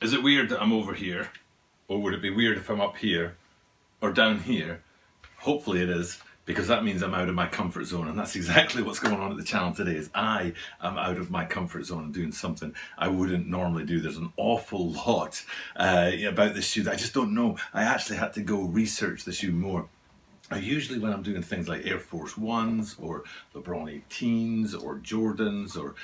Is it weird that I'm over here? Or would it be weird if I'm up here or down here? Hopefully it is, because that means I'm out of my comfort zone, and that's exactly what's going on at the channel today. Is I am out of my comfort zone and doing something I wouldn't normally do. There's an awful lot about this shoe that I just don't know. I actually had to go research the shoe more. Usually when I'm doing things like Air Force Ones or LeBron 18s or Jordans or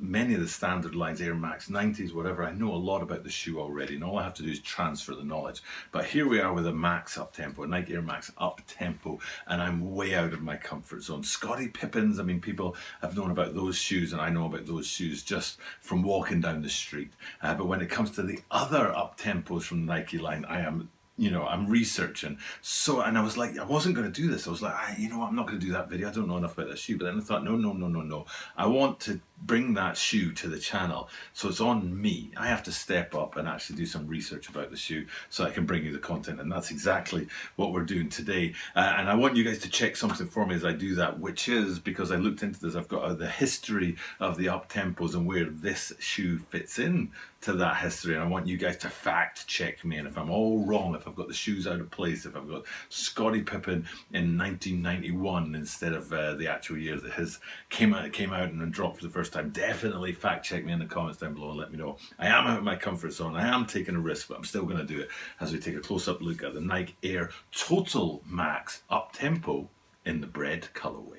many of the standard lines, Air Max 90s, whatever, I know a lot about the shoe already, and all I have to do is transfer the knowledge. But here we are with a Max Uptempo, a Nike Air Max Uptempo, and I'm way out of my comfort zone. Scottie Pippens, I mean, people have known about those shoes, and I know about those shoes just from walking down the street. But when it comes to the other Uptempos from the Nike line, I'm researching. And I was like, I wasn't going to do this. I was like, I'm not going to do that video. I don't know enough about that shoe. But then I thought, no. I want to bring that shoe to the channel. So it's on me. I have to step up and actually do some research about the shoe so I can bring you the content. And that's exactly what we're doing today. And I want you guys to check something for me as I do that, which is, because I looked into this, I've got the history of the Uptempos and where this shoe fits in to that history. And I want you guys to fact check me. And if I'm all wrong, if I've got the shoes out of place, if I've got Scottie Pippen in 1991 instead of the actual year that his came out and dropped for the first time, definitely fact check me in the comments down below and let me know. I am out of my comfort zone. I am taking a risk, but I'm still going to do it as we take a close-up look at the Nike Air Total Max Uptempo in the Bred colorway.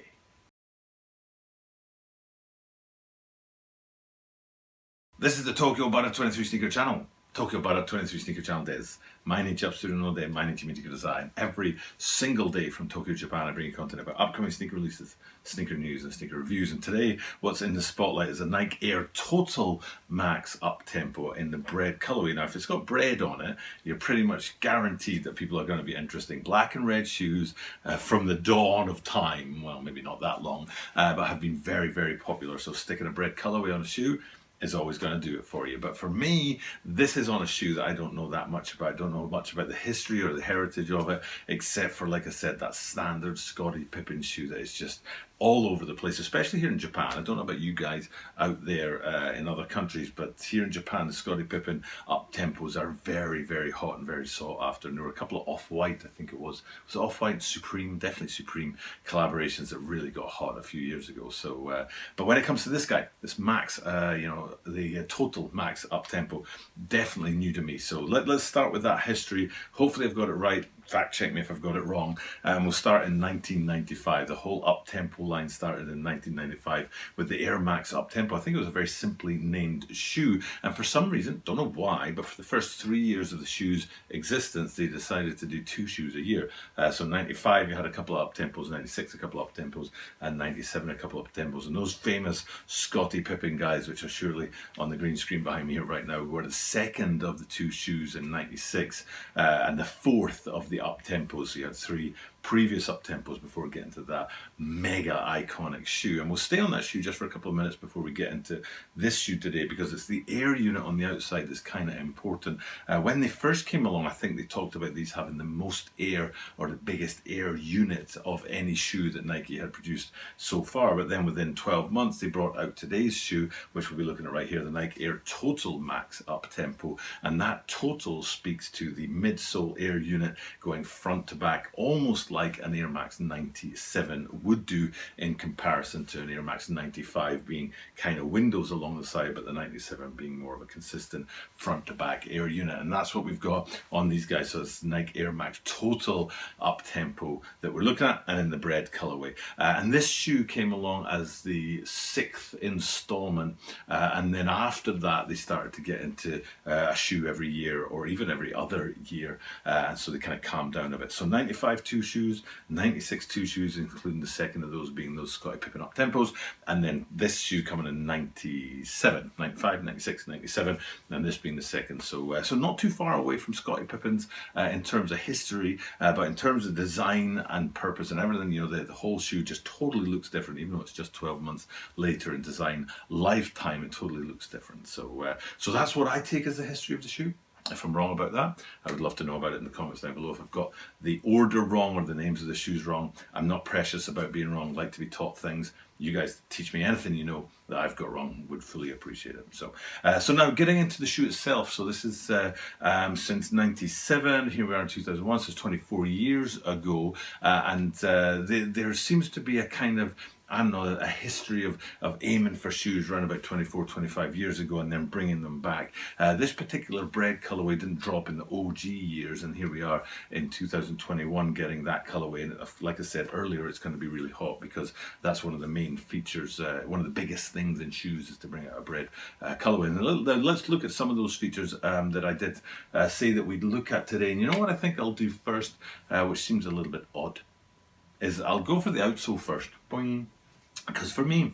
This is the Tokyo Bara 23 Sneaker Channel. Tokyo Bara 23 Sneaker Channelです。毎日アップするので毎日見てください。Every single day from Tokyo, Japan, I bring you content about upcoming sneaker releases, sneaker news, and sneaker reviews. And today, what's in the spotlight is a Nike Air Total Max Uptempo in the Bred colorway. Now, if it's got Bred on it, you're pretty much guaranteed that people are going to be interested. Black and red shoes from the dawn of time. Well, maybe not that long, but have been very, very popular. So sticking a Bred colorway on a shoe is always going to do it for you. But for me, this is on a shoe that I don't know that much about. I don't know much about the history or the heritage of it, except for, like I said, that standard Scottie Pippen shoe that is just all over the place, especially here in Japan. I don't know about you guys out there in other countries, but here in Japan, the Scottie Pippen Uptempos are very, very hot and very sought after. And there were a couple of Off-White, I think it was Off-White, Supreme, definitely Supreme collaborations that really got hot a few years ago. So, but when it comes to this guy, this Max, the Total Max Uptempo, definitely new to me. So let's start with that history. Hopefully I've got it right. Fact check me if I've got it wrong. We'll start in 1995. The whole Uptempo line started in 1995 with the Air Max Uptempo. I think it was a very simply named shoe, and for some reason, don't know why, but for the first 3 years of the shoe's existence, they decided to do 2 shoes a year. So 95, you had a couple of Uptempos, 96, a couple of Uptempos, and 97, a couple of Uptempos. And those famous Scottie Pippen guys, which are surely on the green screen behind me here right now, were the second of the 2 shoes in 96, and the fourth of the Uptempos. So you had 3 previous Uptempos before getting to that mega iconic shoe. And we'll stay on that shoe just for a couple of minutes before we get into this shoe today, because it's the air unit on the outside that's kind of important. When they first came along, I think they talked about these having the most air, or the biggest air unit of any shoe that Nike had produced so far. But then within 12 months, they brought out today's shoe, which we'll be looking at right here, the Nike Air Total Max Uptempo. And that total speaks to the midsole air unit going front to back, almost like an Air Max 97 would do, in comparison to an Air Max 95 being kind of windows along the side, but the 97 being more of a consistent front to back air unit. And that's what we've got on these guys. So it's Nike Air Max Total Uptempo that we're looking at, and in the Bred colorway. And this shoe came along as the 6th installment, and then after that they started to get into a shoe every year, or even every other year, and so they kind of calmed down a bit. So 95 2 shoes, 96 2 shoes, including the second of those being those Scottie Pippen Uptempos, and then this shoe coming in 97, 95, 96, 97, and this being the second. So so not too far away from Scottie Pippen's in terms of history, but in terms of design and purpose and everything, the whole shoe just totally looks different, even though it's just 12 months later in design lifetime. It totally looks different. So so that's what I take as the history of the shoe. If I'm wrong about that, I would love to know about it in the comments down below. If I've got the order wrong or the names of the shoes wrong, I'm not precious about being wrong. I like to be taught things. You guys teach me anything you know that I've got wrong, would fully appreciate it. So now getting into the shoe itself. So this is since 97, here we are in 2001, so it's 24 years ago. There seems to be a kind of, I don't know, a history of aiming for shoes around about 24, 25 years ago and then bringing them back. This particular Bred colorway didn't drop in the OG years, and here we are in 2021 getting that colorway. And like I said earlier, it's going to be really hot because that's one of the main features, one of the biggest things in shoes is to bring out a Bred colorway. And let's look at some of those features that I did say that we'd look at today. And you know what I think I'll do first, which seems a little bit odd, is I'll go for the outsole first. Boing. Because for me,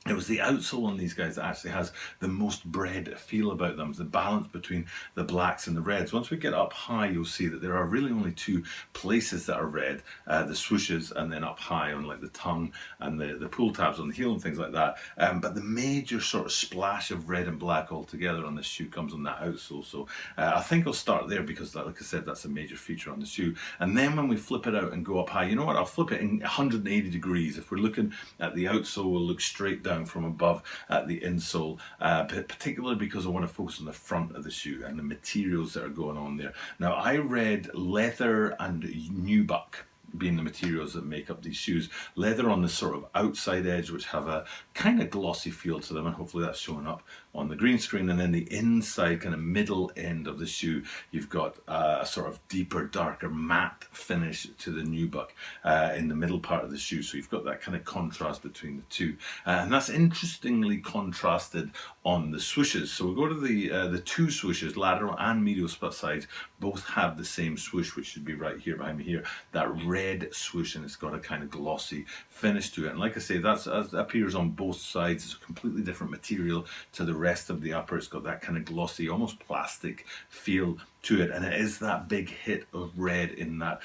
it was the outsole on these guys that actually has the most Bred feel about them, the balance between the blacks and the reds. Once we get up high, you'll see that there are really only two places that are red, the swooshes and then up high on like the tongue and the pull tabs on the heel and things like that. But the major sort of splash of red and black all together on this shoe comes on that outsole. So I think I'll start there because, like I said, that's a major feature on the shoe. And then when we flip it out and go up high, you know what, I'll flip it in 180 degrees. If we're looking at the outsole, we'll look straight down from above at the insole, particularly because I want to focus on the front of the shoe and the materials that are going on there. Now, I read leather and nubuck being the materials that make up these shoes. Leather on the sort of outside edge, which have a kind of glossy feel to them, and hopefully that's showing up on the green screen. And then the inside kind of middle end of the shoe, you've got a sort of deeper, darker matte finish to the nubuck in the middle part of the shoe. So you've got that kind of contrast between the two. And that's interestingly contrasted on the swooshes. So we'll go to the two swooshes, lateral and medial split sides, both have the same swoosh, which should be right here behind me here, that red swoosh, and it's got a kind of glossy finish to it. And like I say, that appears on both sides. It's a completely different material to the rest of the upper. It's got that kind of glossy, almost plastic feel to it, and it is that big hit of red in that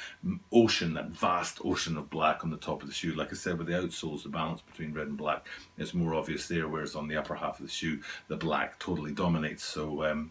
ocean, that vast ocean of black on the top of the shoe. Like I said, with the outsoles, the balance between red and black is more obvious there, whereas on the upper half of the shoe, the black totally dominates. So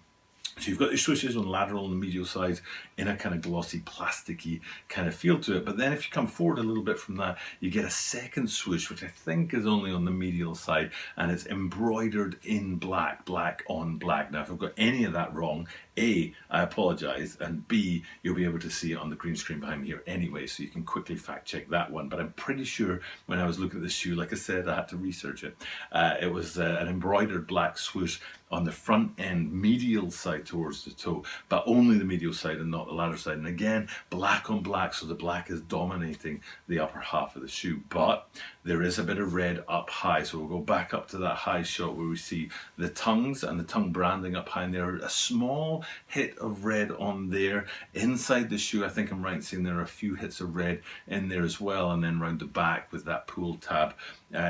you've got the swooshes on lateral and the medial sides in a kind of glossy, plasticky kind of feel to it. But then if you come forward a little bit from that, you get a second swoosh, which I think is only on the medial side, and it's embroidered in black, black on black. Now, if I've got any of that wrong, A, I apologize, and B, you'll be able to see it on the green screen behind me here anyway, so you can quickly fact check that one. But I'm pretty sure when I was looking at the shoe, like I said, I had to research it. It was an embroidered black swoosh on the front end, medial side towards the toe, but only the medial side and not the lateral side. And again, black on black, so the black is dominating the upper half of the shoe. But there is a bit of red up high, so we'll go back up to that high shot where we see the tongues and the tongue branding up high, and there a small hit of red on there. Inside the shoe, I think I'm right in saying there are a few hits of red in there as well, and then round the back with that pull tab,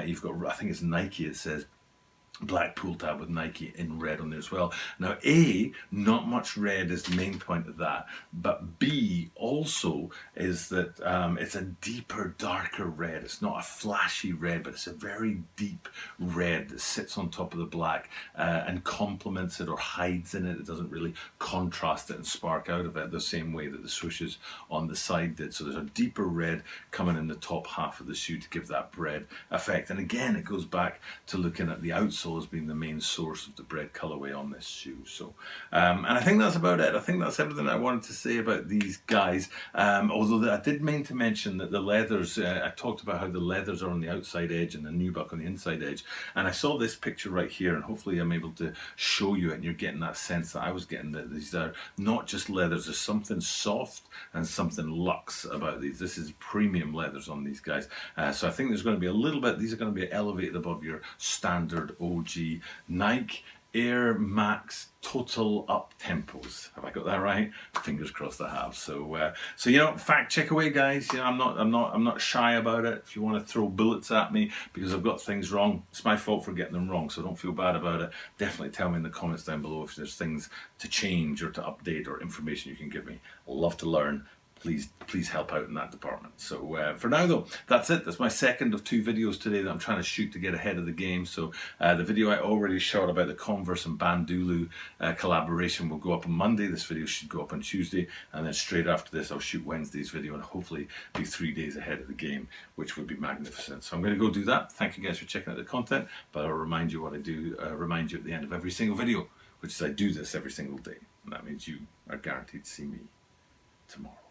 you've got, I think it's Nike, it says black pull tab with Nike in red on there as well. Now, A, not much red is the main point of that, but B also is that it's a deeper, darker red. It's not a flashy red, but it's a very deep red that sits on top of the black and complements it or hides in it. It doesn't really contrast it and spark out of it the same way that the swooshes on the side did. So there's a deeper red coming in the top half of the shoe to give that Bred effect. And again, it goes back to looking at the outsole as being the main source of the Bred colorway on this shoe. So, and I think that's about it. I think that's everything I wanted to say about these guys. Although I did mean to mention that the leathers, I talked about how the leathers are on the outside edge and the nubuck on the inside edge. And I saw this picture right here, and hopefully I'm able to show you it, and you're getting that sense that I was getting, that these are not just leathers. There's something soft and something luxe about these. This is premium leathers on these guys. So I think there's going to be a little bit, these are going to be elevated above your standard OG Nike Air Max Total Uptempos. Have I got that right? Fingers crossed I have. So, so you know, fact check away, guys. You know, I'm not shy about it. If you want to throw bullets at me because I've got things wrong, it's my fault for getting them wrong. So don't feel bad about it. Definitely tell me in the comments down below if there's things to change or to update or information you can give me. I'd love to learn. please help out in that department. So for now though, that's it. That's my second of 2 videos today that I'm trying to shoot to get ahead of the game. So the video I already shot about the Converse and Bandulu collaboration will go up on Monday. This video should go up on Tuesday, and then straight after this I'll shoot Wednesday's video and hopefully be 3 days ahead of the game, which would be magnificent. So I'm going to go do that. Thank you guys for checking out the content, but I'll remind you what I do, remind you at the end of every single video, which is I do this every single day, and that means you are guaranteed to see me tomorrow.